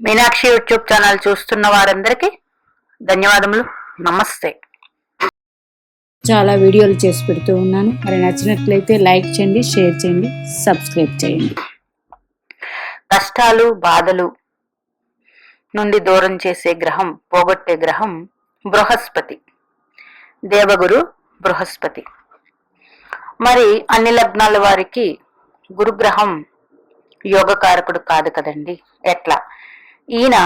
Meenakshi YouTube channel చూస్తున్న వారందరికీ ధన్యవాదములు. నమస్తే. చాలా వీడియోలు చేసి పెడుతూ ఉన్నాను. మరి నచ్చినట్లయితే లైక్ చేయండి, షేర్ చేయండి, సబ్స్క్రైబ్ చేయండి. కష్టాలు బాధలు నుండి దూరం చేసే గ్రహం, పోగొట్టే గ్రహం బృహస్పతి, దేవగురు బృహస్పతి. మరి అన్ని లగ్నాల వారికి గురుగ్రహం యోగకారకుడు కాదు కదండి. ఎట్లా? ఈయన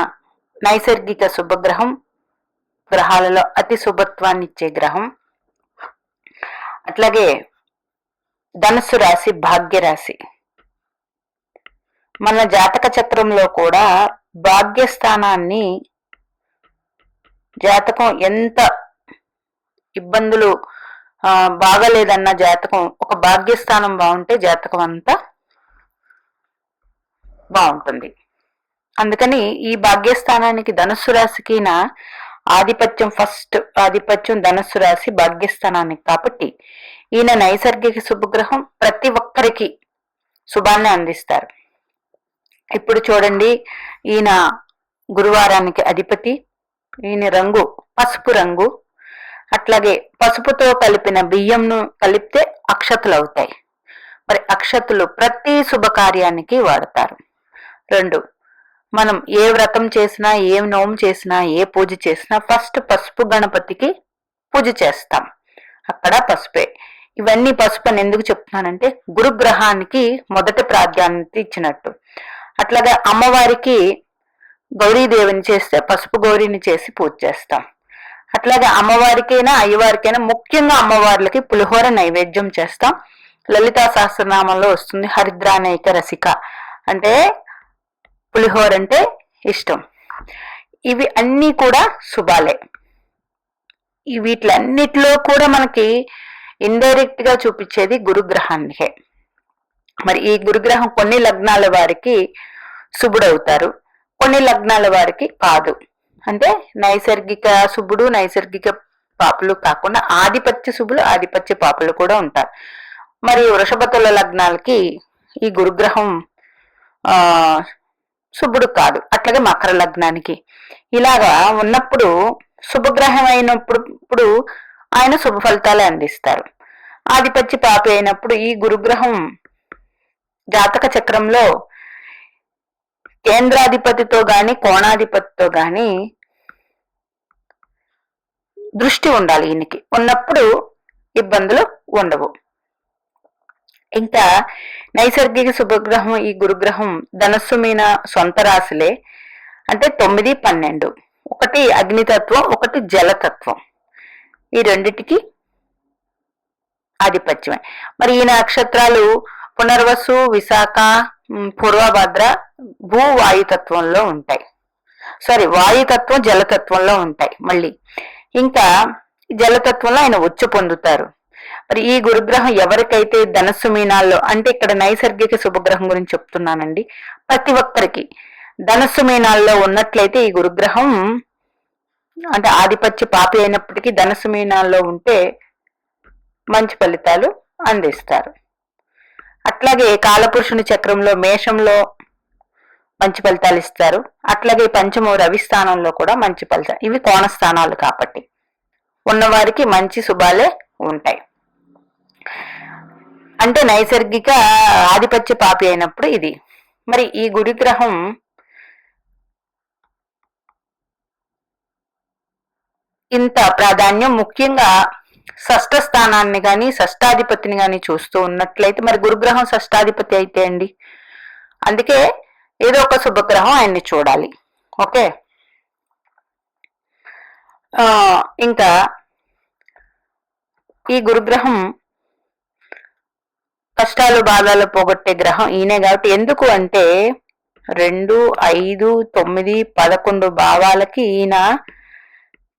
నైసర్గిక శుభగ్రహం, గ్రహాలలో అతి శుభత్వాన్ని ఇచ్చే గ్రహం. అట్లాగే ధనుస్సు రాశి భాగ్యరాశి. మన జాతక చక్రంలో కూడా భాగ్యస్థానాన్ని, జాతకం ఎంత ఇబ్బందులు బాగలేదన్న జాతకం, ఒక భాగ్యస్థానం బాగుంటే జాతకం అంతా బాగుంటుంది. అందుకని ఈ భాగ్యస్థానానికి ధనుస్సు రాశికిన ఆధిపత్యం, ఫస్ట్ ఆధిపత్యం ధనుస్సు రాశి భాగ్యస్థానానికి. కాబట్టి ఈయన నైసర్గిక శుభగ్రహం, ప్రతి ఒక్కరికి శుభాన్ని అందిస్తారు. ఇప్పుడు చూడండి, ఈయన గురువారానికి అధిపతి. ఈయన రంగు పసుపు రంగు. అట్లాగే పసుపుతో కలిపిన బియ్యంను కలిపితే అక్షతలు అవుతాయి. మరి అక్షతలు ప్రతి శుభకార్యానికి వాడతారు. 2, మనం ఏ వ్రతం చేసినా, ఏ నోము చేసినా, ఏ పూజ చేసినా ఫస్ట్ పసుపు గణపతికి పూజ చేస్తాం. అక్కడ పసుపే. ఇవన్నీ పసుపు అని ఎందుకు చెప్తున్నానంటే గురుగ్రహానికి మొదటి ప్రాధాన్యత ఇచ్చినట్టు. అట్లాగే అమ్మవారికి గౌరీదేవిని చేస్తే పసుపు గౌరీని చేసి పూజ చేస్తాం. అట్లాగే అమ్మవారికైనా అయ్యవారికైనా, ముఖ్యంగా అమ్మవార్లకి పులిహోర నైవేద్యం చేస్తాం. లలితా సహస్రనామంలో వస్తుంది హరిద్రానైక రసిక, అంటే పులిహోర అంటే ఇష్టం. ఇవి అన్నీ కూడా శుభాలే. వీటిలన్నిటిలో కూడా మనకి ఇండైరెక్ట్ గా చూపించేది గురుగ్రహానికే. మరి ఈ గురుగ్రహం కొన్ని లగ్నాల వారికి శుభుడవుతారు, కొన్ని లగ్నాల వారికి కాదు. అంటే నైసర్గిక శుభుడు, నైసర్గిక పాపులు కాకుండా ఆధిపత్య శుభులు, ఆధిపత్య పాపులు కూడా ఉంటారు. మరి వృషభతుల లగ్నాలకి ఈ గురుగ్రహం శుభుడు కాదు. అట్లాగే మకర లగ్నానికి ఇలాగా ఉన్నప్పుడు, శుభగ్రహం అయినప్పుడు ఆయన శుభ ఫలితాలు అందిస్తారు. ఆధిపత్య పాపి అయినప్పుడు ఈ గురుగ్రహం జాతక చక్రంలో కేంద్రాధిపతితో గాని కోణాధిపతితో గాని దృష్టి ఉండాలి. ఈయనకి ఉన్నప్పుడు ఇబ్బందులు ఉండవు. ఇంకా నైసర్గిక శుభగ్రహం ఈ గురుగ్రహం ధనస్సు మీన సొంత రాశులే. అంటే 9, 12, ఒకటి అగ్నితత్వం, ఒకటి జలతత్వం. ఈ రెండిటికి ఆధిపత్యమే. మరి ఈ నక్షత్రాలు పునర్వసు, విశాఖ, పూర్వభద్ర భూ వాయుతత్వంలో ఉంటాయి. వాయుతత్వం జలతత్వంలో ఉంటాయి. మళ్ళీ ఇంకా జలతత్వంలో ఆయన ఉచ్చ పొందుతారు. మరి ఈ గురుగ్రహం ఎవరికైతే ధనస్సు మీనాల్లో, అంటే ఇక్కడ నైసర్గిక శుభగ్రహం గురించి చెప్తున్నానండి, ప్రతి ఒక్కరికి ధనస్సు మీనాల్లో ఉన్నట్లయితే ఈ గురుగ్రహం, అంటే ఆధిపత్య పాపి అయినప్పటికీ ధనస్సు మీనాల్లో ఉంటే మంచి ఫలితాలు అందిస్తారు. అట్లాగే కాలపురుషుని చక్రంలో మేషంలో మంచి ఫలితాలు ఇస్తారు. అట్లాగే పంచమ రవి స్థానంలో కూడా మంచి ఫలితాలు. ఇవి కోణ స్థానాలు కాబట్టి ఉన్నవారికి మంచి శుభాలే ఉంటాయి. అంటే నైసర్గిక ఆధిపత్య పాపి అయినప్పుడు ఇది. మరి ఈ గురుగ్రహం ఇంత ప్రాధాన్యం ముఖ్యంగా షష్ఠ స్థానాన్ని గాని షష్టాధిపతిని గాని చూస్తూ ఉన్నట్లయితే, మరి గురుగ్రహం షష్టాధిపతి అయితే అండి, అందుకే ఏదో ఒక శుభగ్రహం ఆయన్ని చూడాలి. ఓకే. ఇంకా ఈ గురుగ్రహం కష్టాలు బాధలు పోగొట్టే గ్రహం ఈయనే. కాబట్టి ఎందుకు అంటే 2, 5, 9, 11 భావాలకి ఈయన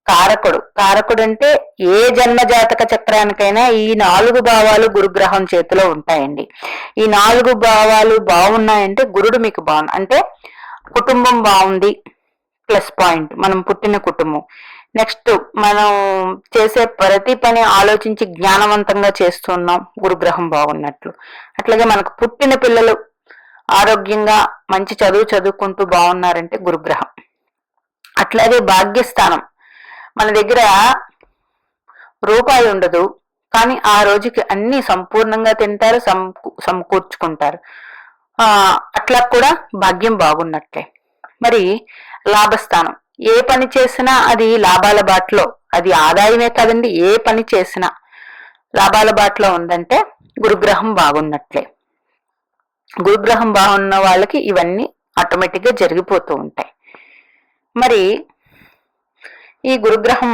కారకుడు. కారకుడు అంటే ఏ జన్మ జాతక చక్రానికైనా ఈ 4 భావాలు గురుగ్రహం చేతిలో ఉంటాయండి. ఈ 4 భావాలు బాగున్నాయంటే గురుడు మీకు బాగుంది, అంటే కుటుంబం బాగుంది, ప్లస్ పాయింట్. మనం పుట్టిన కుటుంబం. నెక్స్ట్, మనం చేసే ప్రతి పని ఆలోచించి జ్ఞానవంతంగా చేస్తున్నాం, గురుగ్రహం బాగున్నట్లు. అట్లాగే మనకు పుట్టిన పిల్లలు ఆరోగ్యంగా మంచి చదువు చదువుకుంటూ బాగున్నారంటే గురుగ్రహం. అట్లాగే భాగ్యస్థానం, మన దగ్గర రూపాయి ఉండదు కానీ ఆ రోజుకి అన్ని సంపూర్ణంగా తింటారు, సమకూర్చుకుంటారు. అట్లా కూడా భాగ్యం బాగున్నట్లే. మరి లాభస్థానం, ఏ పని చేసినా అది లాభాల బాటలో, అది ఆదాయమే కాదండి, ఏ పని చేసినా లాభాల బాటలో ఉందంటే గురుగ్రహం బాగున్నట్లే. గురుగ్రహం బాగున్న వాళ్ళకి ఇవన్నీ ఆటోమేటిక్ గా జరిగిపోతూ ఉంటాయి. మరి ఈ గురుగ్రహం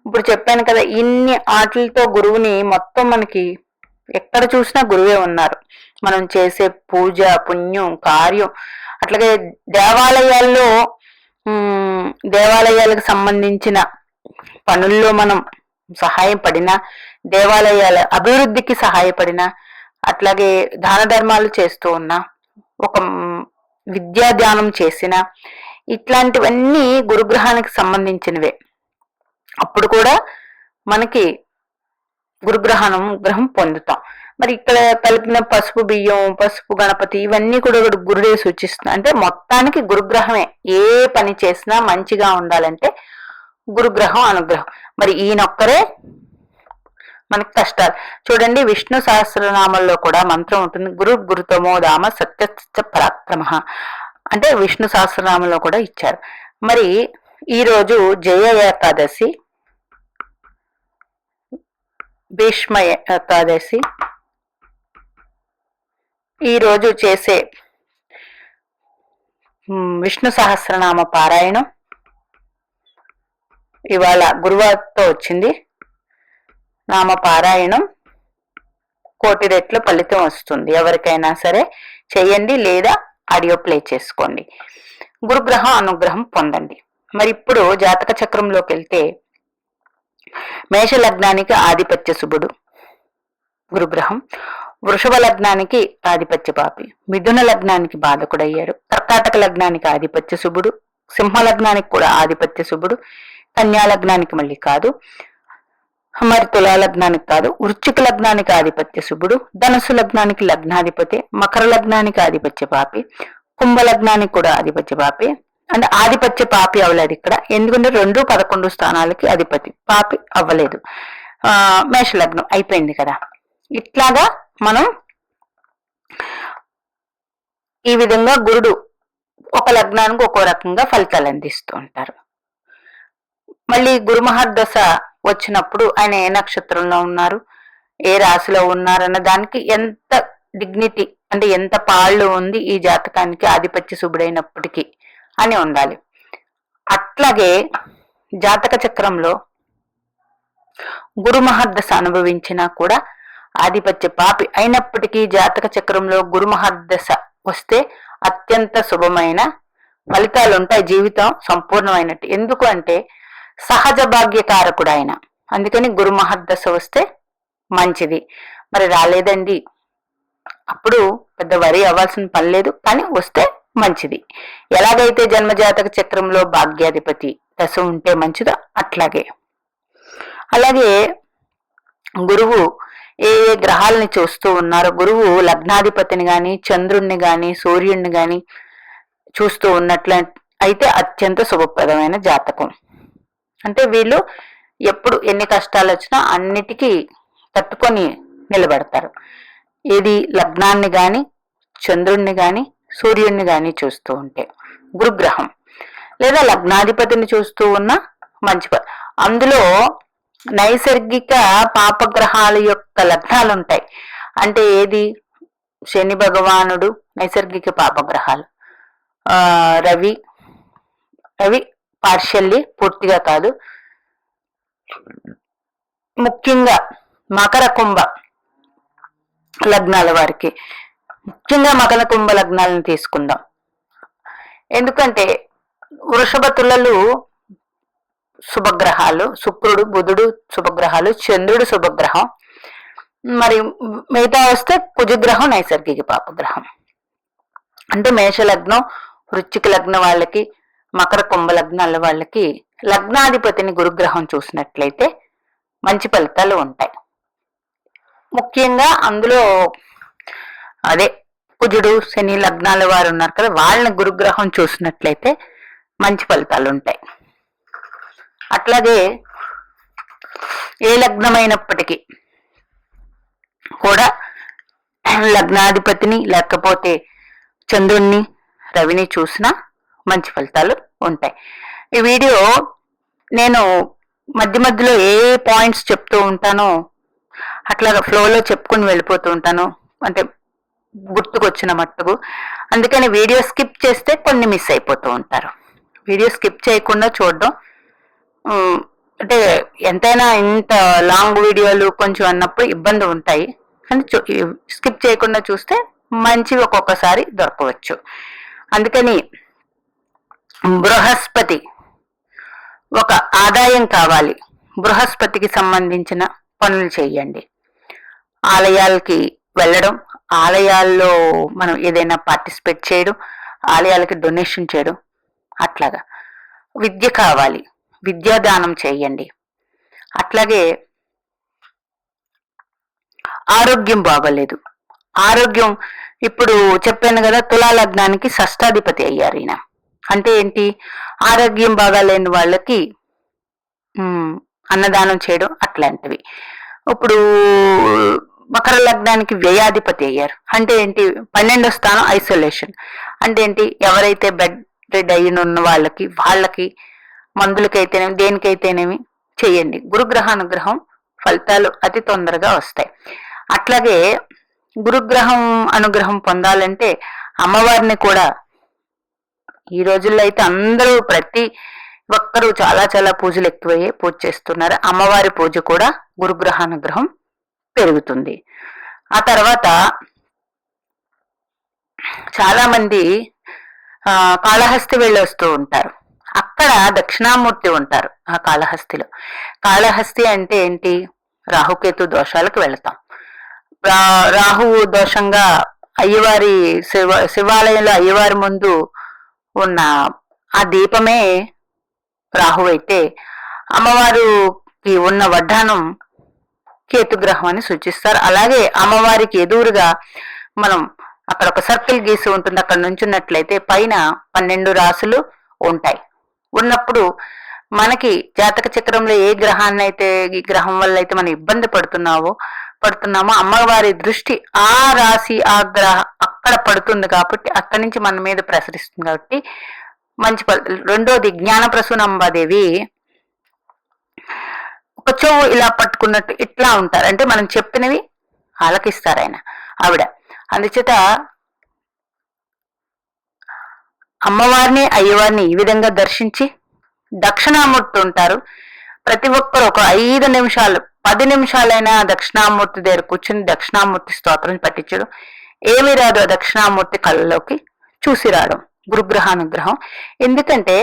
ఇప్పుడు చెప్పాను కదా, ఇన్ని ఆటలతో గురువుని మొత్తం మనకి ఎక్కడ చూసినా గురువే ఉన్నారు. మనం చేసే పూజ, పుణ్యం, కార్యం, అట్లాగే దేవాలయాల్లో దేవాలయాలకు సంబంధించిన పనుల్లో మనం సహాయపడిన, దేవాలయాల అభివృద్ధికి సహాయపడిన, అట్లాగే దాన ధర్మాలు చేస్తూ ఉన్నా, ఒక విద్యా ధ్యానం చేసిన, ఇట్లాంటివన్నీ గురుగ్రహానికి సంబంధించినవే. అప్పుడు కూడా మనకి గ్రహం పొందుతాం. మరి ఇక్కడ కలిపిన పసుపు బియ్యం, పసుపు గణపతి, ఇవన్నీ కూడా గురుడే సూచిస్తుంది. అంటే మొత్తానికి గురుగ్రహమే. ఏ పని చేసినా మంచిగా ఉండాలంటే గురుగ్రహం అనుగ్రహం. మరి ఈయనొక్కరే మనకి కష్టాలు. చూడండి, విష్ణు సహస్రనామంలో కూడా మంత్రం ఉంటుంది, గురుతమో దామ సత్య పరాక్రమ. అంటే విష్ణు సహస్రనామంలో కూడా ఇచ్చారు. మరి ఈరోజు జయ ఏకాదశి, భీష్మ ఏకాదశి, ఈరోజు చేసే విష్ణు సహస్రనామ పారాయణం ఇవాళ గురువారితో వచ్చింది. నామ పారాయణం కోటి రెట్లు ఫలితం వస్తుంది. ఎవరికైనా సరే చెయ్యండి, లేదా ఆడియో ప్లే చేసుకోండి. గురుగ్రహం అనుగ్రహం పొందండి. మరి ఇప్పుడు జాతక చక్రంలోకి వెళ్తే, మేష లగ్నానికి ఆధిపత్య శుభుడు గురుగ్రహం, వృషభ లగ్నానికి ఆధిపత్య పాపి, మిథున లగ్నానికి బాధకుడయ్యారు, కర్కాటక లగ్నానికి ఆధిపత్య శుభుడు, సింహ లగ్నానికి కూడా ఆధిపత్య శుభుడు, కన్యా లగ్నానికి మళ్ళీ కాదు, మరి తులా లగ్నానికి కాదు, వృశ్చిక లగ్నానికి ఆధిపత్య శుభుడు, ధనుసు లగ్నానికి లగ్నాధిపతి, మకర లగ్నానికి ఆధిపత్య పాపి, కుంభ లగ్నానికి కూడా ఆధిపత్య పాపి. అంటే ఆధిపత్య పాపి అవ్వలేదు ఇక్కడ, ఎందుకంటే 2, 11 స్థానాలకి అధిపతి, పాపి అవ్వలేదు. మేష లగ్నం అయిపోయింది కదా. ఇట్లాగా మనం ఈ విధంగా గురుడు ఒక లగ్నానికి ఒక్కో రకంగా ఫలితాలు అందిస్తూ ఉంటారు. మళ్ళీ గురు మహర్దశ వచ్చినప్పుడు ఆయన ఏ నక్షత్రంలో ఉన్నారు, ఏ రాశిలో ఉన్నారన్న దానికి ఎంత డిగ్నిటీ, అంటే ఎంత పాళ్ళు ఉంది ఈ జాతకానికి ఆధిపత్య శుభుడైనప్పటికీ అని ఉండాలి. అట్లాగే జాతక చక్రంలో గురు మహర్దశ అనుభవించినా కూడా ఆధిపత్య పాపి అయినప్పటికీ జాతక చక్రంలో గురు మహర్దశ వస్తే అత్యంత శుభమైన ఫలితాలు ఉంటాయి. జీవితం సంపూర్ణమైనట్టు. ఎందుకు అంటే సహజ భాగ్యకారకుడు ఆయన. అందుకని గురు మహర్దశ వస్తే మంచిది. మరి రాలేదండి, అప్పుడు పెద్ద వరి అవ్వాల్సిన పని లేదు, కానీ వస్తే మంచిది. ఎలాగైతే జన్మజాతక చక్రంలో భాగ్యాధిపతి దశ ఉంటే మంచిదో అట్లాగే. అలాగే గురువు ఏ ఏ గ్రహాలని చూస్తూ ఉన్నారో, గురువు లగ్నాధిపతిని గాని, చంద్రుణ్ణి గాని, సూర్యుడిని గాని చూస్తూ ఉన్నట్ల అయితే అత్యంత శుభప్రదమైన జాతకం. అంటే వీళ్ళు ఎప్పుడు ఎన్ని కష్టాలు వచ్చినా అన్నిటికీ తట్టుకొని నిలబడతారు. ఏది లగ్నాన్ని గాని, చంద్రుణ్ణి గాని, సూర్యుడిని గాని చూస్తూ ఉంటే, గురుగ్రహం లేదా లగ్నాధిపతిని చూస్తూ ఉన్న మంచి. అందులో నైసర్గిక పాపగ్రహాల యొక్క లగ్నాలు ఉంటాయి. అంటే ఏది, శని భగవానుడు నైసర్గిక పాపగ్రహాలు, రవి పార్షల్లీ, పూర్తిగా కాదు, ముఖ్యంగా మకర కుంభ లగ్నాల వారికి, ముఖ్యంగా మకర కుంభ లగ్నాలను తీసుకుందాం. ఎందుకంటే వృషభ తులలు శుభగ్రహాలు, శుక్రుడు బుధుడు శుభగ్రహాలు, చంద్రుడు శుభగ్రహం, మరి మిగతా వస్తే కుజగ్రహం నైసర్గిక పాపగ్రహం. అంటే మేష లగ్నం, వృశ్చిక లగ్నం వాళ్ళకి, మకర కుంభ లగ్నాల వాళ్ళకి లగ్నాధిపతిని గురుగ్రహం చూసినట్లయితే మంచి ఫలితాలు ఉంటాయి. ముఖ్యంగా అందులో అదే కుజుడు శని లగ్నాల వారు ఉన్నారు కదా, వాళ్ళని గురుగ్రహం చూసినట్లయితే మంచి ఫలితాలు ఉంటాయి. అట్లాగే ఏ లగ్నమైనప్పటికీ కూడా లగ్నాధిపతిని లేకపోతే చంద్రుణ్ణి రవిని చూసినా మంచి ఫలితాలు ఉంటాయి. ఈ వీడియో నేను మధ్య మధ్యలో ఏ పాయింట్స్ చెప్తూ ఉంటానో అట్లాగా ఫ్లోలో చెప్పుకుని వెళ్ళిపోతూ ఉంటాను, అంటే గుర్తుకొచ్చిన మట్టుకు. అందుకని వీడియో స్కిప్ చేస్తే కొన్ని మిస్ అయిపోతూ ఉంటారు. వీడియో స్కిప్ చేయకుండా చూడడం, అంటే ఎంతైనా ఇంత లాంగ్ వీడియోలు కొంచెం అన్నప్పుడు ఇబ్బంది ఉంటాయి, కానీ స్కిప్ చేయకుండా చూస్తే మంచివి ఒక్కొక్కసారి దొరకవచ్చు. అందుకని బృహస్పతి ఒక ఆదాయం కావాలి, బృహస్పతికి సంబంధించిన పనులు చేయండి. ఆలయాలకి వెళ్ళడం, ఆలయాల్లో మనం ఏదైనా పార్టిసిపేట్ చేయడం, ఆలయాలకి డొనేషన్ చేయడం, అట్లాగా. విద్య కావాలి, విద్యాదానం చేయండి. అట్లాగే ఆరోగ్యం బాగోలేదు, ఆరోగ్యం ఇప్పుడు చెప్పాను కదా, తులా లగ్నానికి షష్టాధిపతి అయ్యారు ఈయన. అంటే ఏంటి, ఆరోగ్యం బాగాలేని వాళ్ళకి అన్నదానం చేయడం అట్లాంటివి. ఇప్పుడు మకర లగ్నానికి వ్యయాధిపతి అయ్యారు. అంటే ఏంటి, 12వ స్థానం ఐసోలేషన్. అంటే ఏంటి, ఎవరైతే బెడ్ రెడ్ అయిన వాళ్ళకి మందులకైతేనేమి దేనికైతేనేమి చేయండి. గురుగ్రహానుగ్రహం ఫలితాలు అతి తొందరగా వస్తాయి. అట్లాగే గురుగ్రహం అనుగ్రహం పొందాలంటే అమ్మవారిని కూడా, ఈ రోజుల్లో అయితే అందరూ ప్రతి ఒక్కరూ చాలా చాలా పూజలు ఎక్కువయ్యే పూజ చేస్తున్నారు. అమ్మవారి పూజ కూడా గురుగ్రహానుగ్రహం పెరుగుతుంది. ఆ తర్వాత చాలా మంది కాళహస్తి వెళ్ళి వస్తూ ఉంటారు. అక్కడ దక్షిణామూర్తి ఉంటారు ఆ కాళహస్తిలో. కాళహస్తి అంటే ఏంటి, రాహుకేతు దోషాలకు వెళతాం. రాహువు దోషంగా అయ్యవారి శివాలయంలో అయ్యవారి ముందు ఉన్న ఆ దీపమే రాహు అయితే, అమ్మవారికి ఉన్న వడ్డానం కేతుగ్రహం అని సూచిస్తారు. అలాగే అమ్మవారికి ఎదురుగా మనం అక్కడ ఒక సర్కిల్ గీసి ఉంటుంది, అక్కడ నుంచున్నట్లయితే పైన 12 రాసులు ఉంటాయి. ఉన్నప్పుడు మనకి జాతక చక్రంలో ఏ గ్రహాన్ని అయితే, ఈ గ్రహం వల్ల అయితే మనం ఇబ్బంది పడుతున్నామో అమ్మవారి దృష్టి ఆ రాశి ఆ అక్కడ పడుతుంది కాబట్టి అక్కడి నుంచి మన మీద ప్రసరిస్తుంది కాబట్టి మంచి. రెండోది జ్ఞానప్రసూనంబాదేవి ఒక చెవు ఇలా పట్టుకున్నట్టు ఇట్లా ఉంటారు, అంటే మనం చెప్పినవి ఆలకిస్తారు ఆవిడ. అందుచేత అమ్మవారిని అయ్యవారిని ఈ విధంగా దర్శించి, దక్షిణామూర్తి ఉంటారు. ప్రతి ఒక్కరు ఒక 5 నిమిషాలు 10 నిమిషాలైనా దక్షిణామూర్తి దగ్గర కూర్చుని దక్షిణామూర్తి స్తోత్రం పట్టించడం. ఏమి రాదు, ఆ దక్షిణామూర్తి కళ్ళలోకి చూసి రావడం గురుగ్రహానుగ్రహం. ఎందుకంటే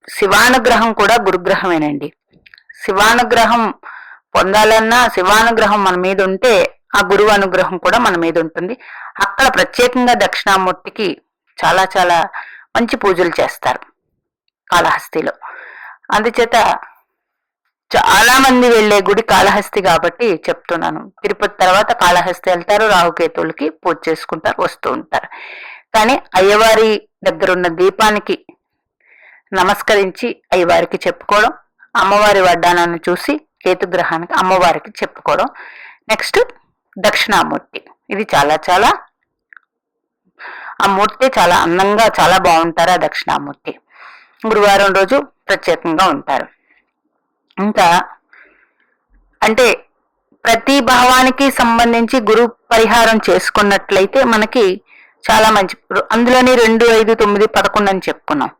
శివానుగ్రహం కూడా గురుగ్రహమేనండి. శివానుగ్రహం పొందాలన్నా శివానుగ్రహం మన మీద ఉంటే ఆ గురువు అనుగ్రహం కూడా మన మీద ఉంటుంది. అక్కడ ప్రత్యేకంగా దక్షిణామూర్తికి చాలా చాలా మంచి పూజలు చేస్తారు కాళహస్తిలో. అందుచేత చాలా మంది వెళ్లే గుడి కాళహస్తి కాబట్టి చెప్తున్నాను. తిరుపతి తర్వాత కాళహస్తి వెళ్తారు, రాహుకేతువులకి పూజ చేసుకుంటారు, వస్తూ ఉంటారు. కానీ అయ్యవారి దగ్గర ఉన్న దీపానికి నమస్కరించి అయ్యవారికి చెప్పుకోవడం, అమ్మవారి వడ్డానాన్ని చూసి కేతుగ్రహానికి అమ్మవారికి చెప్పుకోవడం. నెక్స్ట్ దక్షిణామూర్తి, ఇది చాలా చాలా, ఆ మూర్తి చాలా అందంగా చాలా బాగుంటారు. ఆ దక్షిణామూర్తి గురువారం రోజు ప్రత్యేకంగా ఉంటారు. ఇంకా అంటే ప్రతి భావానికి సంబంధించి గురు పరిహారం చేసుకున్నట్లయితే మనకి చాలా మంచి. అందులోని 2, 5, 9, 11 అని చెప్పుకున్నాం.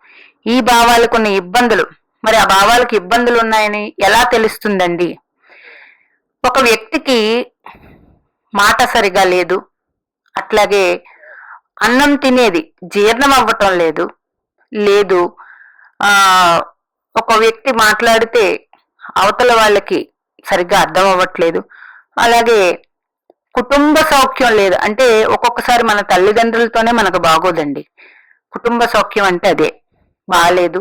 ఈ భావాలకు ఉన్న ఇబ్బందులు, మరి ఆ భావాలకు ఇబ్బందులు ఉన్నాయని ఎలా తెలుస్తుందండి? ఒక వ్యక్తికి మాట సరిగా లేదు, అట్లాగే అన్నం తినేది జీర్ణం అవ్వటం లేదు, ఒక వ్యక్తి మాట్లాడితే అవతల వాళ్ళకి సరిగ్గా అర్థం అవ్వట్లేదు, అలాగే కుటుంబ సౌఖ్యం లేదు. అంటే ఒక్కొక్కసారి మన తల్లిదండ్రులతోనే మనకు బాగోదండి. కుటుంబ సౌఖ్యం అంటే అదే, బాగాలేదు.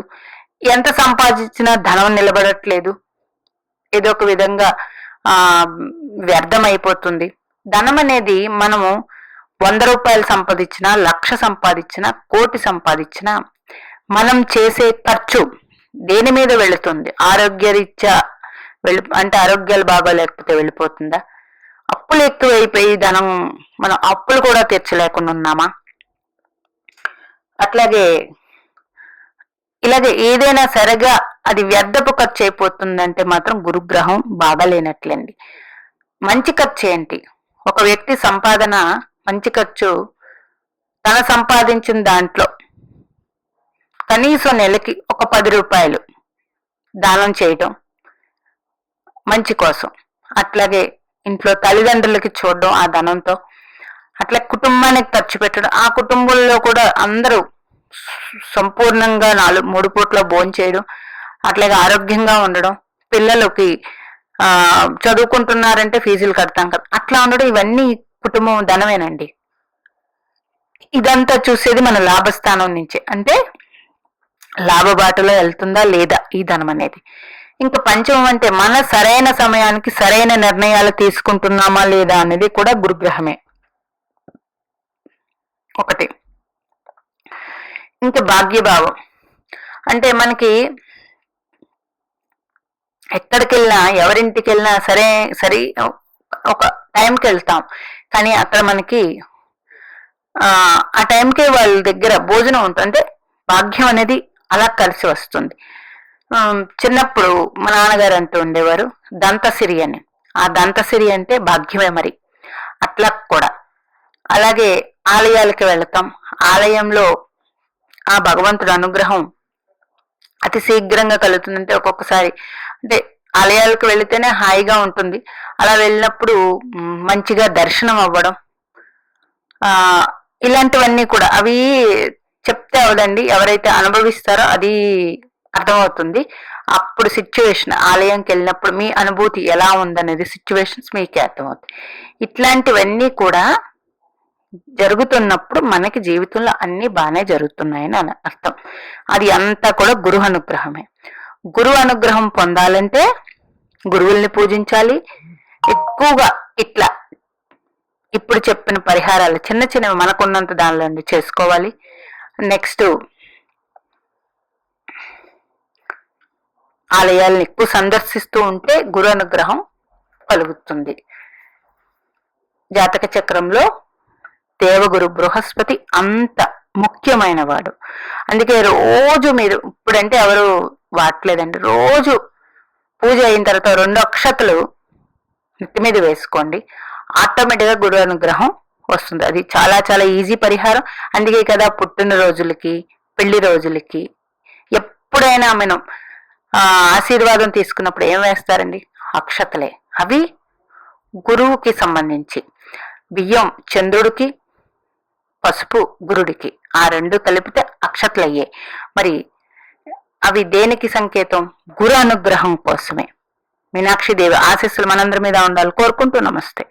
ఎంత సంపాదించినా ధనం నిలబడట్లేదు, ఏదో ఒక విధంగా వ్యర్థం అయిపోతుంది. ధనం అనేది మనము 100 రూపాయలు సంపాదించినా, 1,00,000 సంపాదించినా, 1,00,00,000 సంపాదించినా మనం చేసే ఖర్చు దేని మీద వెళుతుంది? ఆరోగ్యరీత్యా అంటే ఆరోగ్యాలు బాగోలేకపోతే వెళ్ళిపోతుందా? అప్పులు ఎక్కువైపోయి ధనం మనం అప్పులు కూడా తీర్చలేకుండా ఉన్నామా? ఇలాగే ఏదైనా సరిగా అది వ్యర్థపు ఖర్చు అయిపోతుందంటే మాత్రం గురుగ్రహం బాగాలేనట్లేండి. మంచి ఖర్చు ఏంటి? ఒక వ్యక్తి సంపాదన మంచి ఖర్చు తన సంపాదించిన దాంట్లో కనీసం నెలకి ఒక 10 రూపాయలు దానం చేయడం మంచి కోసం. అట్లాగే ఇంట్లో తల్లిదండ్రులకి చూడడం ఆ ధనంతో, అట్లా కుటుంబానికి ఖర్చు పెట్టడం, ఆ కుటుంబంలో కూడా అందరూ సంపూర్ణంగా 3 పూట్ల భోజనం చేయడం, అట్లాగే ఆరోగ్యంగా ఉండడం, పిల్లలకి చదువుకుంటున్నారంటే ఫీజులు కడతాం కదా, అట్లా ఉండడం, ఇవన్నీ కుటుంబం ధనమేనండి. ఇదంతా చూసేది మన లాభస్థానం నుంచి, అంటే లాభబాటలో వెళ్తుందా లేదా ఈ ధనం అనేది. ఇంకా పంచమం అంటే మన సరైన సమయానికి సరైన నిర్ణయాలు తీసుకుంటున్నామా లేదా అనేది కూడా గురుగ్రహమే ఒకటి. ఇంకా భాగ్యభావం అంటే మనకి ఎక్కడికి వెళ్ళినా, ఎవరింటికి వెళ్ళినా సరే ఒక టైంకి వెళ్తాం, కానీ అక్కడ మనకి ఆ టైంకి వాళ్ళ దగ్గర భోజనం ఉంటుంది. అంటే భాగ్యం అనేది అలా కలిసి వస్తుంది. చిన్నప్పుడు మా నాన్నగారు అంటూ ఉండేవారు దంతసిరి అని. ఆ దంతసిరి అంటే భాగ్యమే మరి. అట్లా కూడా అలాగే ఆలయాలకి వెళతాం, ఆలయంలో ఆ భగవంతుడి అనుగ్రహం అతి శీఘ్రంగా కలుగుతుందంటే ఒక్కొక్కసారి అంటే ఆలయాలకు వెళితేనే హాయిగా ఉంటుంది. అలా వెళ్ళినప్పుడు మంచిగా దర్శనం అవ్వడం, ఇలాంటివన్నీ కూడా అవి చెప్తే అవదండి, ఎవరైతే అనుభవిస్తారో అది అర్థమవుతుంది. అప్పుడు సిచ్యువేషన్, ఆలయంకి వెళ్ళినప్పుడు మీ అనుభూతి ఎలా ఉందనేది సిచ్యువేషన్స్ మీకే అర్థమవుతాయి. ఇట్లాంటివన్నీ కూడా జరుగుతున్నప్పుడు మనకి జీవితంలో అన్ని బాగానే జరుగుతున్నాయని అర్థం. అది అంతా కూడా గురు అనుగ్రహమే. గురు అనుగ్రహం పొందాలంటే గురువుల్ని పూజించాలి ఎక్కువగా. ఇట్లా ఇప్పుడు చెప్పిన పరిహారాలు చిన్న చిన్నవి మనకున్నంత దానిలో చేసుకోవాలి. నెక్స్ట్ ఆలయాలను ఎక్కువ సందర్శిస్తూ ఉంటే గురు అనుగ్రహం కలుగుతుంది. జాతక చక్రంలో దేవగురు బృహస్పతి అంత ముఖ్యమైన వాడు. అందుకే రోజు మీరు ఇప్పుడంటే ఎవరు వాడలేదండి, రోజు పూజ అయిన తర్వాత 2 అక్షతలు నెత్తి మీద వేసుకోండి, ఆటోమేటిక్గా గురు అనుగ్రహం వస్తుంది. అది చాలా చాలా ఈజీ పరిహారం. అందుకే కదా పుట్టినరోజులకి, పెళ్లి రోజులకి ఎప్పుడైనా మనం ఆశీర్వాదం తీసుకున్నప్పుడు ఏం వేస్తారండి? అక్షతలే. అవి గురువుకి సంబంధించి. బియ్యం చంద్రుడికి, పసుపు గురుడికి, ఆ 2 కలిపితే అక్షతలయ్యాయి. మరి అవి దేనికి సంకేతం? గురు అనుగ్రహం కోసమే. మీనాక్షి దేవి ఆశీస్సులు మనందరి మీద ఉండాలి కోరుకుంటూ నమస్తే.